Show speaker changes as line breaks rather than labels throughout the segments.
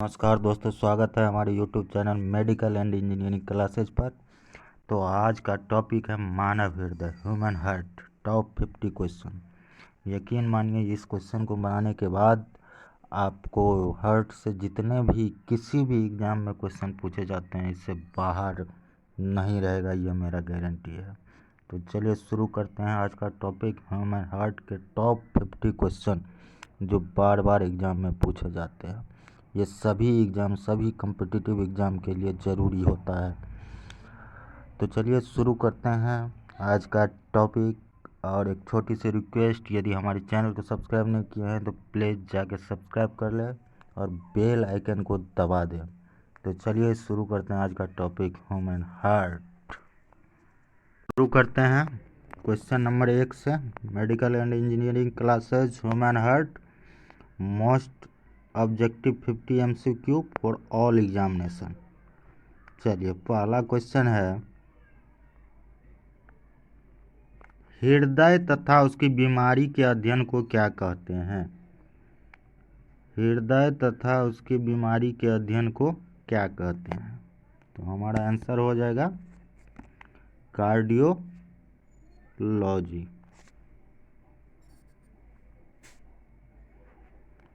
नमस्कार दोस्तों, स्वागत है हमारे YouTube channel medical and engineering classes पर। तो आज का टॉपिक है मानव हृदय, ह्यूमन हार्ट, टॉप 50 क्वेश्चन। यकीन मानिए इस क्वेश्चन को बनाने के बाद आपको हार्ट से जितने भी किसी भी एग्ज़ाम में क्वेश्चन पूछे जाते हैं इससे बाहर नहीं रहेगा, ये मेरा गारंटी है। तो चलिए शुरू करते हैं आज का टॉपिक, ह्यूमन हार्ट के टॉप 50 क्वेश्चन जो बार बार एग्ज़ाम में पूछे जाते हैं। ये सभी एग्ज़ाम, सभी कम्पिटिटिव एग्ज़ाम के लिए ज़रूरी होता है। तो चलिए शुरू करते हैं आज का टॉपिक। और एक छोटी सी रिक्वेस्ट, यदि हमारे चैनल को सब्सक्राइब नहीं किए हैं तो प्लीज़ जाके सब्सक्राइब कर लें और बेल आइकन को दबा दें। तो चलिए शुरू करते हैं आज का टॉपिक, ह्यूमन हार्ट। शुरू करते हैं क्वेश्चन नंबर 1 से। Medical and engineering classes, human heart, most objective 50 MCQ for all examination. चलिए पहला क्वेश्चन है, हृदय तथा उसकी बीमारी के अध्ययन को क्या कहते हैं? हृदय तथा उसकी बीमारी के अध्ययन को क्या कहते हैं? तो हमारा आंसर हो जाएगा कार्डियोलॉजी।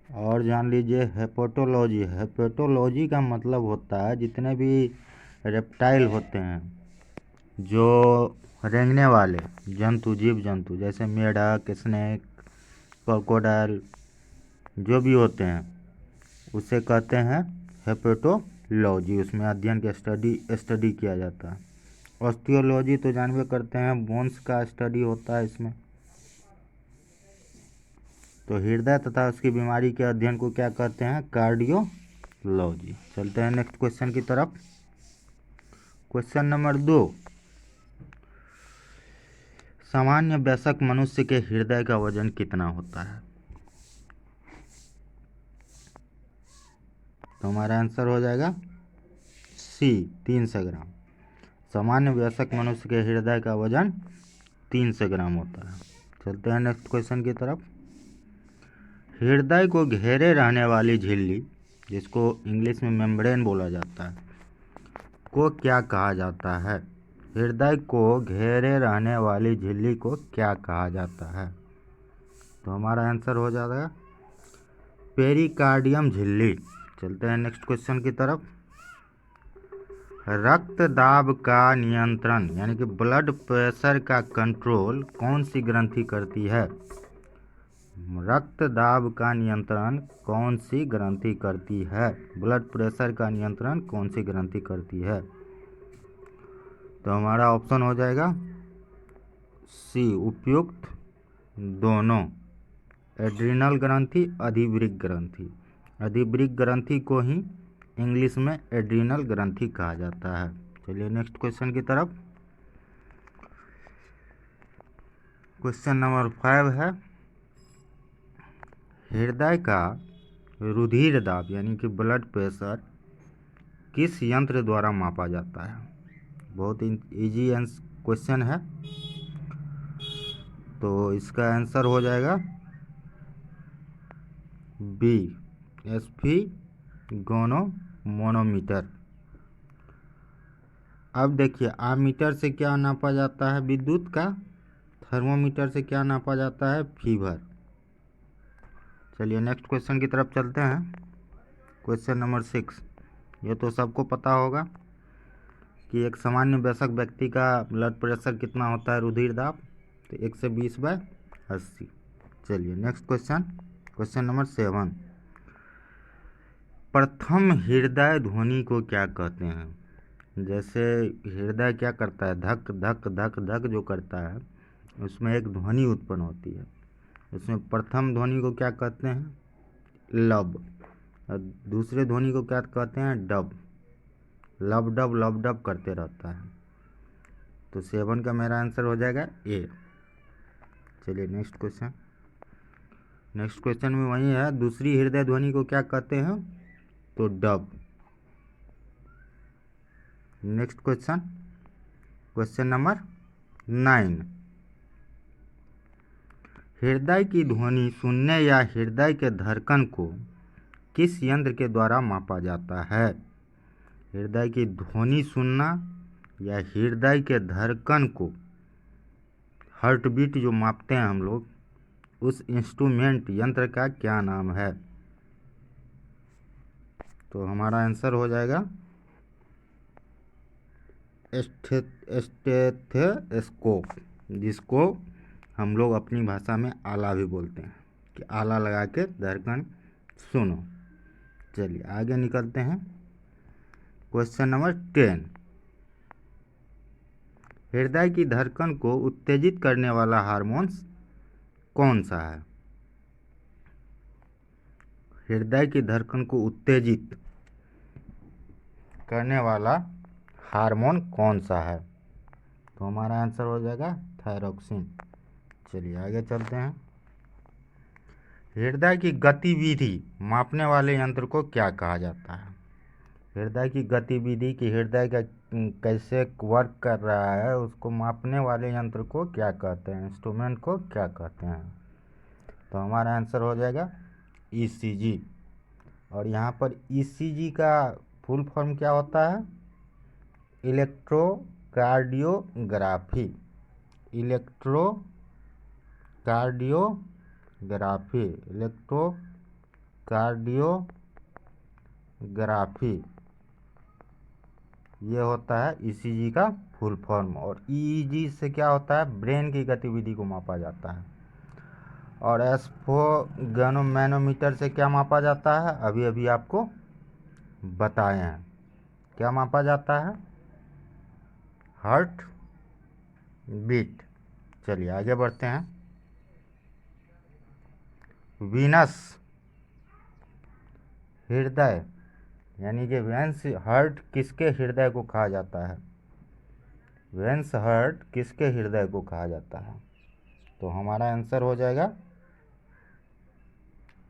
और जान लीजिए हेपेटोलॉजी। हेपेटोलॉजी का मतलब होता है जितने भी रेप्टाइल होते हैं, जो रेंगने वाले जंतु, जीव जंतु, जैसे मेढक, स्नेक, क्रोकोडाइल, जो भी होते हैं उसे कहते हैं हेपेटोलॉजी। उसमें अध्ययन की स्टडी किया जाता है। ऑस्टियोलॉजी तो जानवे करते हैं, बोन्स का स्टडी होता है इसमें। तो हृदय तथा उसकी बीमारी के अध्ययन को क्या कहते हैं? कार्डियोलॉजी। चलते हैं नेक्स्ट क्वेश्चन की तरफ। क्वेश्चन नंबर 2, सामान्य वयस्क मनुष्य के हृदय का वजन कितना होता है? तो हमारा आंसर हो जाएगा सी, 300 ग्राम। सामान्य वयस्क मनुष्य के हृदय का वजन 300 ग्राम होता है। चलते हैं नेक्स्ट क्वेश्चन की तरफ। हृदय को घेरे रहने वाली झिल्ली, जिसको इंग्लिश में मेम्ब्रेन बोला जाता है, को क्या कहा जाता है? हृदय को घेरे रहने वाली झिल्ली को क्या कहा जाता है? तो हमारा आंसर हो जाएगा पेरिकार्डियम झिल्ली। चलते हैं नेक्स्ट क्वेश्चन की तरफ। रक्त दाब का नियंत्रण यानी कि ब्लड प्रेशर का कंट्रोल कौन सी ग्रंथि करती है? रक्त दाब का नियंत्रण कौन सी ग्रंथि करती है? ब्लड प्रेशर का नियंत्रण कौन सी ग्रंथि करती है? तो हमारा ऑप्शन हो जाएगा सी, उपयुक्त दोनों, एड्रिनल ग्रंथि, अधिवृक्क ग्रंथि। अधिवृक्क ग्रंथि को ही इंग्लिश में एड्रिनल ग्रंथि कहा जाता है। चलिए नेक्स्ट क्वेश्चन की तरफ। क्वेश्चन नंबर 5 है, हृदय का रुधिर दाब यानी कि ब्लड प्रेशर किस यंत्र द्वारा मापा जाता है? बहुत इजी क्वेश्चन है। तो इसका आंसर हो जाएगा बी, स्फिगोनोमोनोमीटर। अब देखिए, आमीटर से क्या नापा जाता है? विद्युत का। थर्मोमीटर से क्या नापा जाता है? फीवर। चलिए नेक्स्ट क्वेश्चन की तरफ चलते हैं। क्वेश्चन नंबर 6, ये तो सबको पता होगा कि एक सामान्य वयस्क व्यक्ति का ब्लड प्रेशर कितना होता है, रुधिर दाब? तो 120/80। चलिए नेक्स्ट क्वेश्चन, क्वेश्चन नंबर 7, प्रथम हृदय ध्वनि को क्या कहते हैं? जैसे हृदय क्या करता है, धक धक धक धक जो करता है, उसमें एक ध्वनि उत्पन्न होती है। उसमें प्रथम ध्वनि को क्या कहते हैं? लब। और दूसरे ध्वनि को क्या कहते हैं? डब। लब डब करते रहता है। तो 7 का मेरा आंसर हो जाएगा ए। चलिए नेक्स्ट क्वेश्चन। नेक्स्ट क्वेश्चन में वही है, दूसरी हृदय ध्वनि को क्या कहते हैं? तो dub. Next question, question number 9, हृदय की ध्वनि सुनने या हृदय के धड़कन को किस यंत्र के द्वारा मापा जाता है? हृदय की ध्वनि सुनना या हृदय के धड़कन को, हार्ट बीट जो मापते हैं हम लोग, उस इंस्ट्रूमेंट यंत्र का क्या नाम है? तो हमारा आंसर हो जाएगा स्टेथोस्कोप, जिसको हम लोग अपनी भाषा में आला भी बोलते हैं, कि आला लगा के धड़कन सुनो। चलिए आगे निकलते हैं। क्वेश्चन नंबर 10, हृदय की धड़कन को उत्तेजित करने वाला हार्मोन कौन सा है? हृदय की धड़कन को उत्तेजित करने वाला हार्मोन कौन सा है? तो हमारा आंसर हो जाएगा थायरोक्सिन। चलिए आगे चलते हैं। हृदय की गतिविधि मापने वाले यंत्र को क्या कहा जाता है? हृदय की गतिविधि की हृदय का कैसे वर्क कर रहा है उसको मापने वाले यंत्र को क्या कहते हैं, इंस्ट्रूमेंट को क्या कहते हैं? तो हमारा आंसर हो जाएगा ईसीजी। और यहाँ पर ईसीजी का फुल फॉर्म क्या होता है? इलेक्ट्रोकार्डियोग्राफी। इलेक्ट्रोकार्डियोग्राफी ये होता है ईसीजी का फुल फॉर्म। और ईईजी से क्या होता है? ब्रेन की गतिविधि को मापा जाता है। और एस्फोगैनोमैनोमीटर से क्या मापा जाता है? अभी अभी आपको बताए हैं, क्या मापा जाता है? Heart beat. चलिए आगे बढ़ते हैं। वीनस हृदय यानी कि वेंस हार्ट किसके हृदय को कहा जाता है? वेंस हार्ट किसके हृदय को कहा जाता है? तो हमारा आंसर हो जाएगा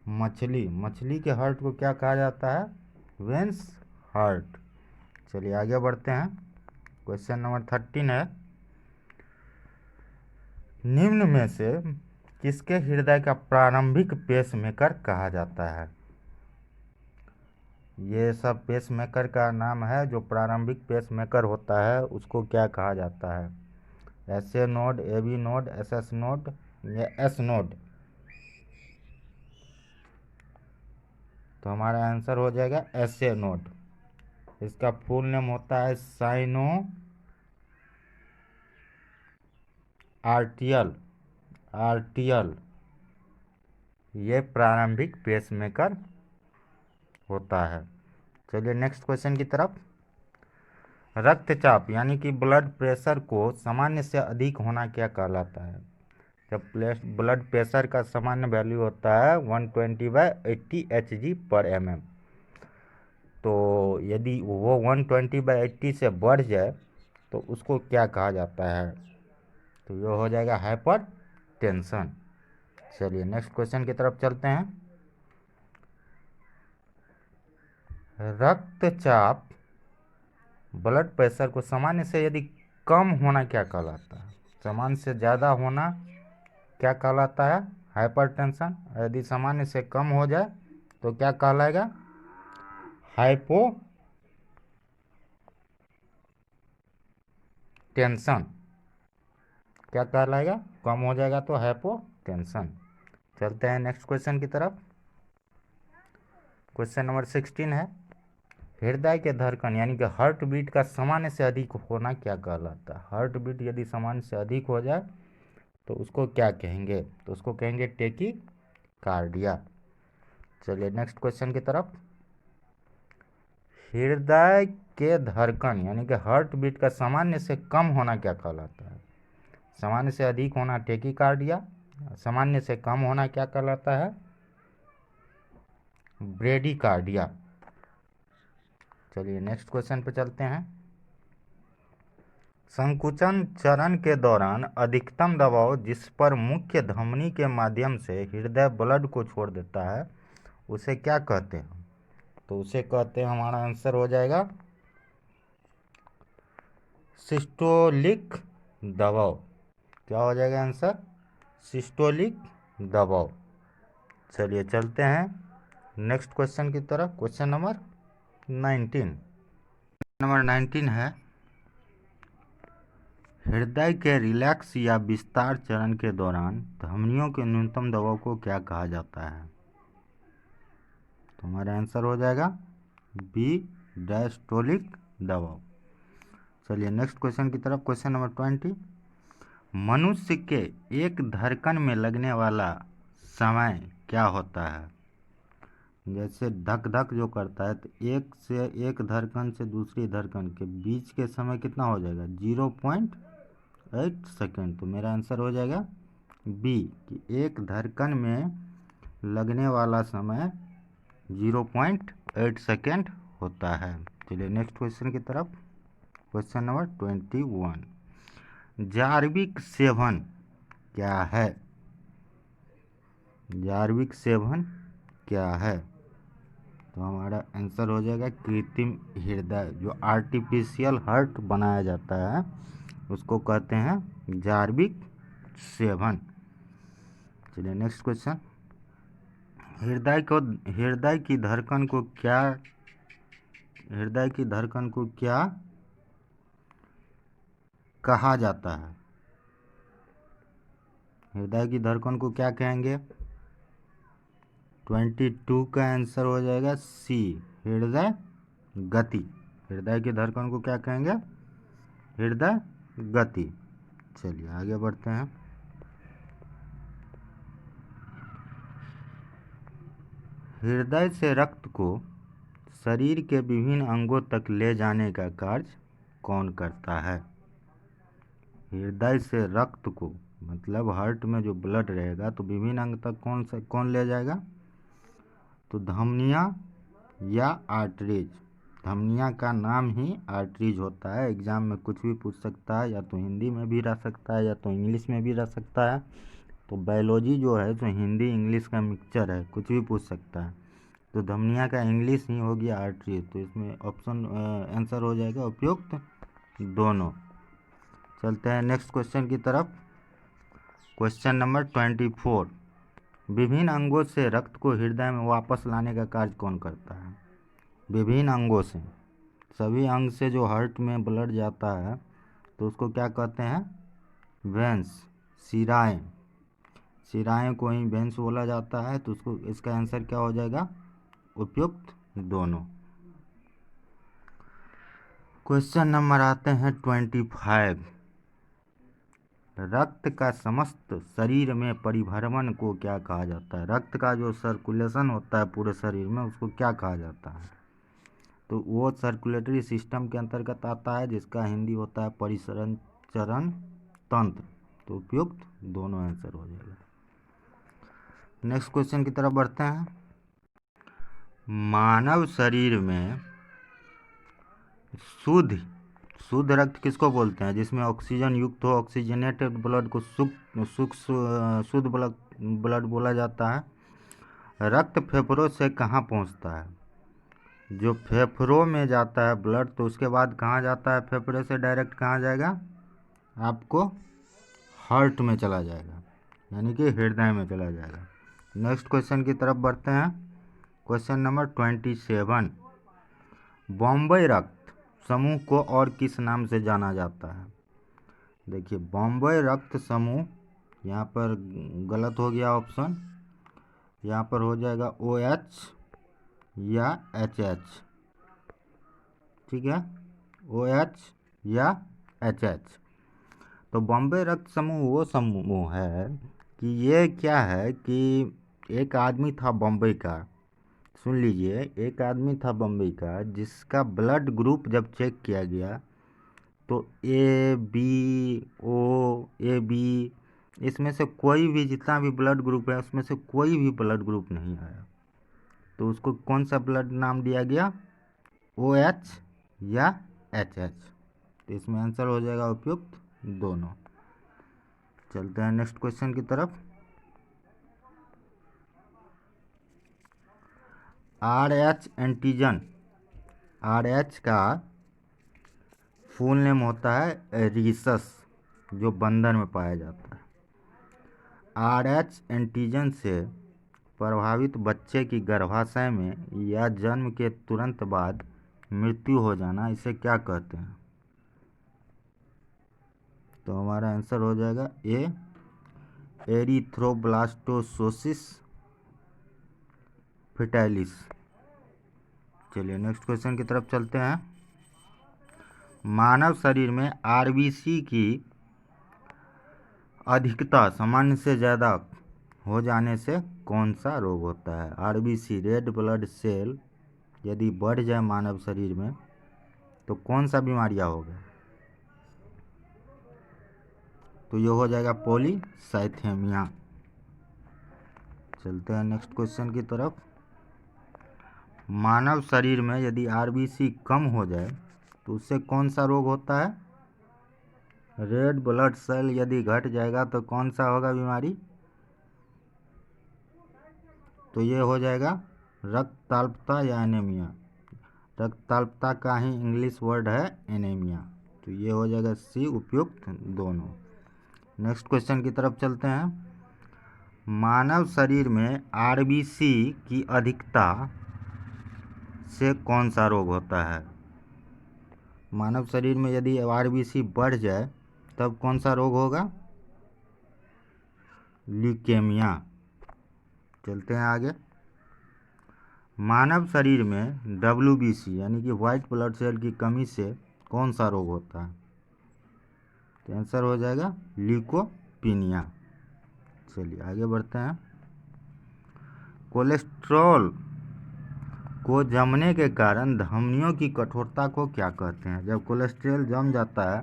मछली के हार्ट को क्या कहा जाता है? Veins heart. चलिए आगे बढ़ते हैं। क्वेश्चन नंबर 13 है, निम्न में से किसके हृदय का प्रारंभिक पेसमेकर कहा जाता है? ये सब पेसमेकर का नाम है। जो प्रारंभिक पेसमेकर होता है उसको क्या कहा जाता है? SA node, AB node, SS node या एस नोड? तो हमारा आंसर हो जाएगा एसए नोड। इसका फुल नेम होता है साइनो आर्टियल। ये प्रारंभिक पेसमेकर होता है। चलिए नेक्स्ट क्वेश्चन की तरफ। रक्तचाप यानी कि ब्लड प्रेशर को सामान्य से अधिक होना क्या कहलाता है? जब ब्लड प्रेशर का सामान्य वैल्यू होता है 120/80 Hg/mm, तो यदि वो 120/80 से बढ़ जाए तो उसको क्या कहा जाता है? तो ये हो जाएगा हाइपर टेंशन। चलिए नेक्स्ट क्वेश्चन की तरफ चलते हैं। रक्तचाप ब्लड प्रेशर को सामान्य से यदि कम होना क्या कहलाता है? सामान्य से ज़्यादा होना क्या कहलाता है? हाइपरटेंशन। यदि सामान्य से कम हो जाए तो क्या कहलाएगा? हाइपोटेंशन। क्या कहलाएगा? कम हो जाएगा तो हाइपोटेंशन। चलते हैं नेक्स्ट क्वेश्चन की तरफ। क्वेश्चन नंबर 16 है, हृदय के धड़कन यानी कि हार्ट बीट का सामान्य से अधिक होना क्या कहलाता है? हार्ट बीट यदि सामान्य से अधिक हो जाए तो उसको क्या कहेंगे? तो उसको कहेंगे टेकीकार्डिया। चलिए नेक्स्ट क्वेश्चन की तरफ। हृदय के धड़कन यानी कि हार्ट बीट का सामान्य से कम होना क्या कहलाता है? सामान्य से अधिक होना टेकीकार्डिया, सामान्य से कम होना क्या कहलाता है? ब्रेडीकार्डिया। चलिए नेक्स्ट क्वेश्चन पे चलते हैं। संकुचन चरण के दौरान अधिकतम दबाव जिस पर मुख्य धमनी के माध्यम से हृदय ब्लड को छोड़ देता है उसे क्या कहते हैं? तो उसे कहते हैं, हमारा आंसर हो जाएगा सिस्टोलिक दबाव। क्या हो जाएगा आंसर? सिस्टोलिक दबाव। चलिए चलते हैं नेक्स्ट क्वेश्चन की तरफ, क्वेश्चन नंबर 19। नंबर 19 है, हृदय के रिलैक्स या विस्तार चरण के दौरान धमनियों के न्यूनतम दबाव को क्या कहा जाता है? तो हमारा आंसर हो जाएगा बी, डायस्टोलिक दबाव। चलिए नेक्स्ट क्वेश्चन की तरफ, क्वेश्चन नंबर 20। मनुष्य के एक धड़कन में लगने वाला समय क्या होता है? जैसे धक धक जो करता है, तो एक धड़कन से दूसरी धड़कन के बीच के समय कितना हो जाएगा? 0.8 सेकेंड। तो मेरा आंसर हो जाएगा बी, कि एक धड़कन में लगने वाला समय 0.8 सेकेंड होता है। चलिए नेक्स्ट क्वेश्चन की तरफ, क्वेश्चन नंबर 21। जार्विक सेवन क्या है? जार्विक सेवन क्या है? तो हमारा आंसर हो जाएगा कृत्रिम हृदय। जो आर्टिफिशियल हार्ट बनाया जाता है उसको कहते हैं जार्विक सेवन। चलिए नेक्स्ट क्वेश्चन। हृदय की धड़कन को क्या कहा जाता है? हृदय की धड़कन को क्या कहेंगे? 22 का आंसर हो जाएगा सी, हृदय गति। हृदय की धड़कन को क्या कहेंगे? हृदय गति। चलिए आगे बढ़ते हैं। हृदय से रक्त को शरीर के विभिन्न अंगों तक ले जाने का कार्य कौन करता है? हृदय से रक्त को, मतलब हार्ट में जो ब्लड रहेगा तो विभिन्न अंग तक कौन ले जाएगा? तो धमनियाँ या आर्टरीज। धमनियाँ का नाम ही आर्टरीज होता है। एग्जाम में कुछ भी पूछ सकता है, या तो हिंदी में भी रह सकता है या तो इंग्लिश में भी रह सकता है। तो बायोलॉजी जो है जो हिंदी इंग्लिश का मिक्सचर है, कुछ भी पूछ सकता है। तो धमनियाँ का इंग्लिश ही हो गया आर्टरीज। तो इसमें ऑप्शन आंसर हो जाएगा उपयुक्त दोनों। चलते हैं नेक्स्ट क्वेश्चन की तरफ, क्वेश्चन नंबर 24। विभिन्न अंगों से रक्त को हृदय में वापस लाने का कार्य कौन करता है? विभिन्न अंगों से, सभी अंग से जो हार्ट में ब्लड जाता है तो उसको क्या कहते हैं? वेंस, शिराएँ। शिराएँ को ही वेंस बोला जाता है। तो उसको, इसका आंसर क्या हो जाएगा? उपयुक्त दोनों। क्वेश्चन नंबर आते हैं 25। रक्त का समस्त शरीर में परिभ्रमण को क्या कहा जाता है? रक्त का जो सर्कुलेशन होता है पूरे शरीर में उसको क्या कहा जाता है? तो वो सर्कुलेटरी सिस्टम के अंतर्गत आता है, जिसका हिंदी होता है परिसंचरण तंत्र। तो उपयुक्त दोनों आंसर हो जाएगा। नेक्स्ट क्वेश्चन की तरफ बढ़ते हैं। मानव शरीर में शुद्ध रक्त किसको बोलते हैं? जिसमें ऑक्सीजन युक्त हो, ऑक्सीजनेटेड ब्लड को शुद्ध ब्लड बोला जाता है। रक्त फेफड़ों से कहाँ पहुँचता है? जो फेफड़ों में जाता है ब्लड, तो उसके बाद कहाँ जाता है? फेफड़े से डायरेक्ट कहाँ जाएगा? आपको हार्ट में चला जाएगा, यानी कि हृदय में चला जाएगा। नेक्स्ट क्वेश्चन की तरफ बढ़ते हैं, क्वेश्चन नंबर 27। बॉम्बे रक्त समूह को और किस नाम से जाना जाता है? देखिए, बॉम्बे रक्त समूह, यहाँ पर गलत हो गया ऑप्शन। यहाँ पर हो जाएगा OH या HH। ठीक है, OH या HH। तो बॉम्बे रक्त समूह वो समूह है कि ये क्या है कि एक आदमी था बॉम्बे का, सुन लीजिए, एक आदमी था बॉम्बे का जिसका ब्लड ग्रुप जब चेक किया गया तो AB इसमें से कोई भी, जितना भी ब्लड ग्रुप है उसमें से कोई भी ब्लड ग्रुप नहीं आया। तो उसको कौन सा ब्लड नाम दिया गया? OH या HH। तो इसमें आंसर हो जाएगा उपयुक्त दोनों। चलते हैं नेक्स्ट क्वेश्चन की तरफ। RH एंटीजन, RH का फुल नेम होता है रीसस, जो बंदर में पाया जाता है। RH एंटीजन से प्रभावित बच्चे की गर्भाशय में या जन्म के तुरंत बाद मृत्यु हो जाना, इसे क्या कहते हैं? तो हमारा आंसर हो जाएगा ए, एरिथ्रोब्लास्टोसिस फेटाइलिस। चलिए नेक्स्ट क्वेश्चन की तरफ चलते हैं। मानव शरीर में आरबीसी की अधिकता सामान्य से ज़्यादा हो जाने से कौन सा रोग होता है? आरबीसी रेड ब्लड सेल यदि बढ़ जाए मानव शरीर में तो कौन सा बीमारियां होगा? तो ये हो जाएगा पॉलीसाइथेमिया। चलते हैं नेक्स्ट क्वेश्चन की तरफ। मानव शरीर में यदि आरबीसी कम हो जाए तो उससे कौन सा रोग होता है? रेड ब्लड सेल यदि घट जाएगा तो कौन सा होगा बीमारी? तो ये हो जाएगा रक्तताल्पता या एनीमिया। रक्तताल्पता का ही इंग्लिश वर्ड है एनीमिया। तो ये हो जाएगा सी, उपयुक्त दोनों। नेक्स्ट क्वेश्चन की तरफ चलते हैं। मानव शरीर में आरबीसी की अधिकता से कौन सा रोग होता है? मानव शरीर में यदि आरबीसी बढ़ जाए तब कौन सा रोग होगा? ल्यूकेमिया। चलते हैं आगे। मानव शरीर में डब्ल्यूबीसी यानी कि व्हाइट ब्लड सेल की कमी से कौन सा रोग होता है? तो आंसर हो जाएगा ल्यूकोपीनिया। चलिए आगे बढ़ते हैं। कोलेस्ट्रॉल को जमने के कारण धमनियों की कठोरता को क्या कहते हैं? जब कोलेस्ट्रॉल जम जाता है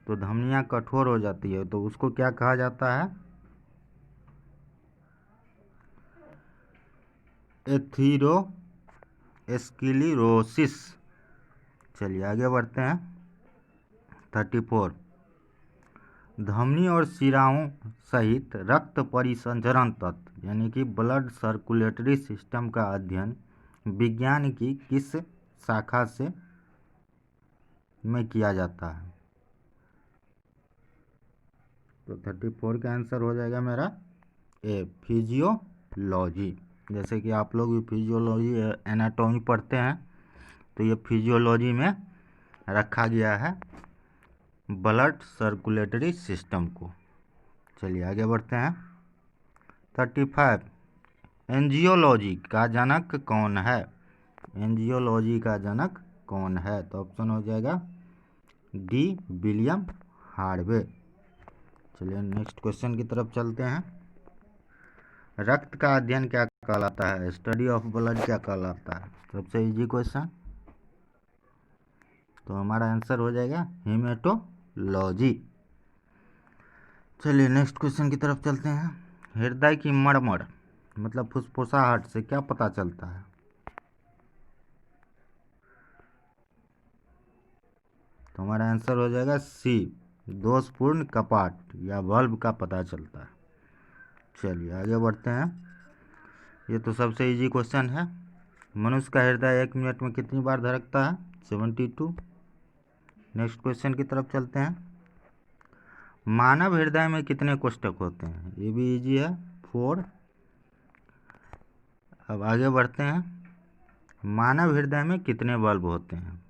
तो धमनियाँ कठोर हो जाती है, तो उसको क्या कहा जाता है? एथीरोस्क्लेरोसिस। चलिए आगे बढ़ते हैं। 34। धमनी और शिराओं सहित रक्त परिसंचरण तत्व यानी कि ब्लड सर्कुलेटरी सिस्टम का अध्ययन विज्ञान की किस शाखा से में किया जाता है? तो 34 का आंसर हो जाएगा मेरा ए, फिजियोलॉजी। जैसे कि आप लोग भी फिजियोलॉजी एनाटॉमी पढ़ते हैं, तो ये फिजियोलॉजी में रखा गया है ब्लड सर्कुलेटरी सिस्टम को। चलिए आगे बढ़ते हैं। 35। एंजियोलॉजी का जनक कौन है? एंजियोलॉजी का जनक कौन है? तो ऑप्शन हो जाएगा डी, विलियम हार्वे। चलिए नेक्स्ट क्वेश्चन की तरफ चलते हैं। रक्त का अध्ययन क्या कहलाता है? स्टडी ऑफ ब्लड क्या कहलाता है? सबसे इजी क्वेश्चन। तो हमारा आंसर हो जाएगा हीमेटोलॉजी। चलिए नेक्स्ट क्वेश्चन की तरफ चलते हैं। हृदय की मरमर मतलब फुसफुसाहट से क्या पता चलता है? तो हमारा आंसर हो जाएगा सी, दोषपूर्ण कपाट या बल्ब का पता चलता है। चलिए आगे बढ़ते हैं। ये तो सबसे इजी क्वेश्चन है। मनुष्य का हृदय 1 मिनट में कितनी बार धड़कता है? 72। नेक्स्ट क्वेश्चन की तरफ चलते हैं। मानव हृदय में कितने कोष्ठक होते हैं? ये भी इजी है, 4। अब आगे बढ़ते हैं। मानव हृदय में कितने बल्ब होते हैं?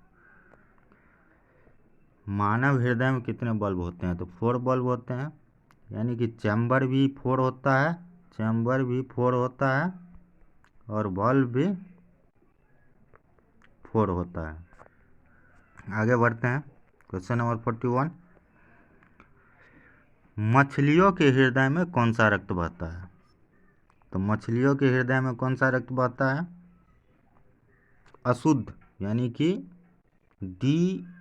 मानव हृदय में कितने बल्ब होते हैं? तो 4 बल्ब होते हैं, यानी कि चैम्बर भी 4 होता है, चैम्बर भी 4 होता है और बल्ब भी 4 होता है। आगे बढ़ते हैं। Question number 41। मछलियों के हृदय में कौन सा रक्त बहता है? तो मछलियों के हृदय में कौन सा रक्त बहता है? अशुद्ध यानी कि डीऑक्सीजिनेट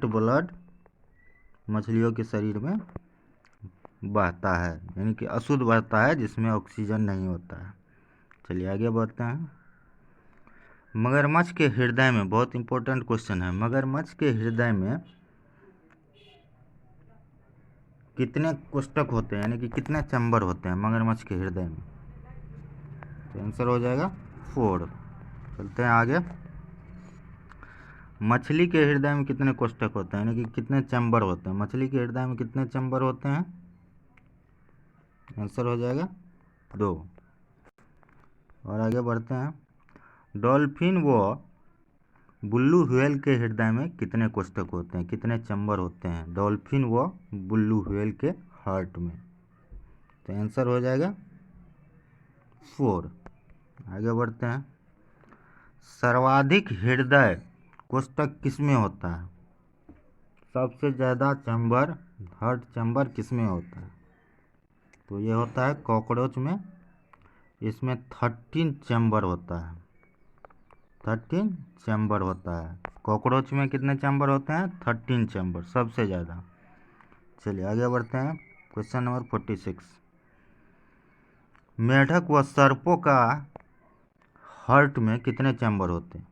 ब्लड मछलियों के शरीर में बहता है, यानी कि अशुद्ध बहता है जिसमें ऑक्सीजन नहीं होता है। चलिए आगे बढ़ते हैं। मगरमच्छ के हृदय में, बहुत इंपॉर्टेंट क्वेश्चन है, मगरमच्छ के हृदय में कितने कोष्ठक होते हैं, यानी कि कितने चैम्बर होते हैं मगरमच्छ के हृदय में? तो आंसर हो जाएगा 4। चलते हैं आगे। मछली के हृदय में कितने कोष्ठक होते हैं, यानी कि कितने चैम्बर होते हैं? मछली के हृदय में कितने चैम्बर होते हैं? आंसर हो जाएगा 2। और आगे बढ़ते हैं। डॉल्फिन व बुल्लू व्हेल के हृदय में कितने कोष्ठक होते हैं, कितने चैम्बर होते हैं डॉल्फिन व बुल्लू व्हेल के हार्ट में? तो आंसर हो जाएगा 4। आगे बढ़ते हैं। सर्वाधिक हृदय कोष्ठक किसमें होता है? सबसे ज़्यादा चैम्बर, हार्ट चैम्बर किसमें होता है? तो ये होता है कॉकरोच में। इसमें 13 चैम्बर होता है, 13 चैम्बर होता है। कॉकरोच में कितने चैम्बर होते हैं? 13 चैम्बर, सबसे ज़्यादा। चलिए आगे बढ़ते हैं। Question number 46। मेढक व सर्पों का हार्ट में कितने चैम्बर होते हैं?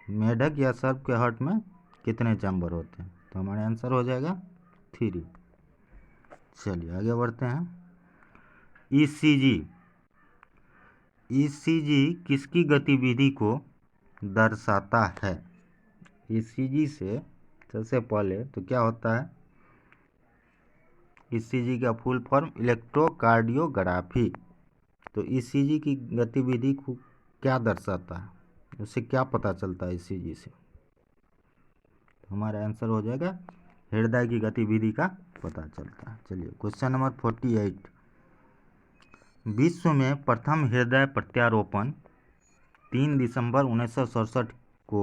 मेढक या सर्प के हार्ट में कितने चैम्बर होते हैं? तो हमारा आंसर हो जाएगा 3। चलिए आगे बढ़ते हैं। ईसीजी, ईसीजी किसकी गतिविधि को दर्शाता है? ईसीजी से सबसे पहले तो क्या होता है? ईसीजी का फुल फॉर्म इलेक्ट्रोकार्डियोग्राफी। तो ईसीजी की गतिविधि को क्या दर्शाता है, उससे क्या पता चलता है ईसीजी से? तो हमारा आंसर हो जाएगा हृदय की गतिविधि का पता चलता है। चलिए क्वेश्चन नंबर 48। विश्व में प्रथम हृदय प्रत्यारोपण 3 दिसंबर 1967 को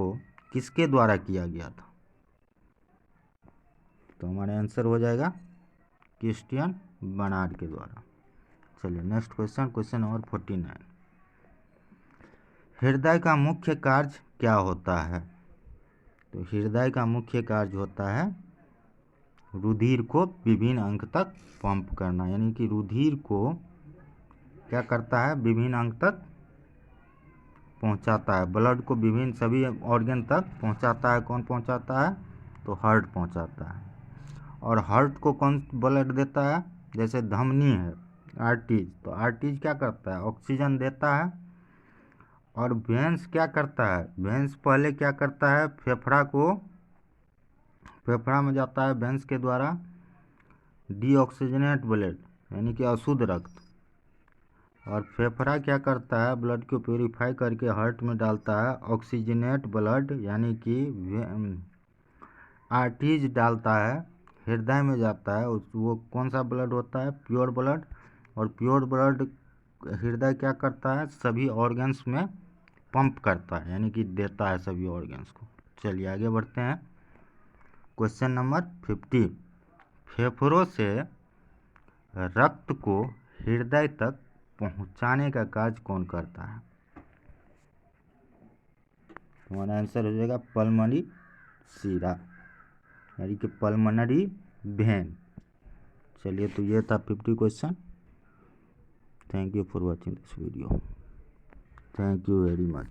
किसके द्वारा किया गया था? तो हमारा आंसर हो जाएगा क्रिस्टियन बर्नार्ड के द्वारा। चलिए नेक्स्ट क्वेश्चन, क्वेश्चन नंबर 49। हृदय का मुख्य कार्य क्या होता है? तो हृदय का मुख्य कार्य होता है रुधिर को विभिन्न अंग तक पंप करना, यानी कि रुधिर को क्या करता है? विभिन्न अंग तक पहुंचाता है, ब्लड को विभिन्न सभी ऑर्गन तक पहुंचाता है। कौन पहुंचाता है? तो हार्ट पहुंचाता है। और हार्ट को कौन ब्लड देता है? जैसे धमनी है आर्टरीज, तो आर्टरीज क्या करता है? ऑक्सीजन देता है। और वेंस क्या करता है? वेंस पहले क्या करता है? फेफड़ा में जाता है वेंस के द्वारा डीऑक्सीजनेट ब्लड, यानी कि अशुद्ध रक्त। और फेफड़ा क्या करता है? ब्लड को प्योरीफाई करके हार्ट में डालता है ऑक्सीजनेट ब्लड, यानी कि आर्टरीज डालता है, हृदय में जाता है। वो कौन सा ब्लड होता है? Pure blood. और प्योर ब्लड हृदय क्या करता है? सभी ऑर्गन्स में पंप करता है, यानी कि देता है सभी ऑर्गन्स को। चलिए आगे बढ़ते हैं। Question number 50। फेफड़ों से रक्त को हृदय तक पहुंचाने का कार्य कौन करता है? हमारा आंसर हो जाएगा पल्मोनरी सीरा, यानी कि पल्मोनरी वेन। चलिए तो ये था 50 question. Thank you for watching this video. Thank you very much.